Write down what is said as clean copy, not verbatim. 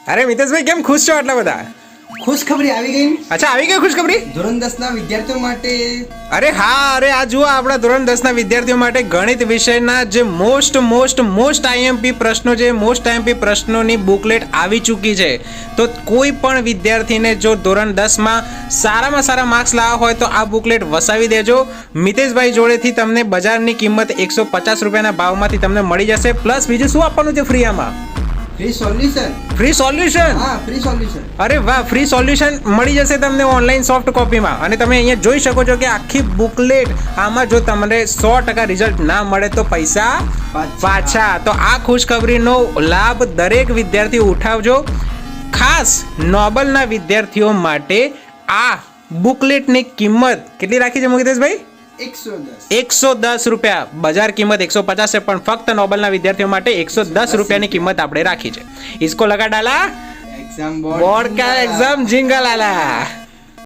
અરે મિતેશભાઈ કેમ ખુશ છો આટલા બધા? ખુશખબરી આવી ગઈ. અચ્છા આવી ગઈ ખુશખબરી? ધોરણ 10 ના વિદ્યાર્થીઓ માટે. અરે હા, અરે આ જુઓ આપણા ધોરણ 10 ના વિદ્યાર્થીઓ માટે ગણિત વિષયના જે મોસ્ટ આઈએમપી પ્રશ્નો છે, મોસ્ટ આઈએમપી પ્રશ્નોની બુકલેટ આવી ચૂકી છે. તો કોઈ પણ વિદ્યાર્થીને જો ધોરણ 10 માં સારામાં સારા માર્ક્સ લાવવા હોય તો આ બુકલેટ વસાવી દેજો. મિતેશભાઈ જોડેથી તમને બજારની કિંમત 150 રૂપિયાના ભાવમાંથી તમને મળી જશે. પ્લસ બીજું શું આપવાનું છે ફ્રી આમાં? Free solution. Free solution? હા, ફ્રી સોલ્યુશન. અરે વાહ, ફ્રી સોલ્યુશન મળી જશે તમને ઓનલાઈન સોફ્ટ કોપીમાં. અને તમે અહીંયા જોઈ શકો છો કે આખી બુકલેટ આમાં જો તમને 100% રિઝલ્ટ ના મળે તો પૈસા પાછા. તો આ ખુશખબરીનો લાભ દરેક વિદ્યાર્થી ઉઠાવજો. ખાસ નોબલના વિદ્યાર્થીઓ માટે આ બુકલેટની કિંમત કેટલી રાખી છે મુકેશભાઈ? 110 રૂપિયા. બજાર કિંમત 150 છે, પણ ફક્ત નોબલના વિદ્યાર્થીઓ માટે 110 રૂપિયાની કિંમત આપણે રાખી છે. इसको लगा डाला एग्जाम बोर्ड का एग्जाम जिंगल आला.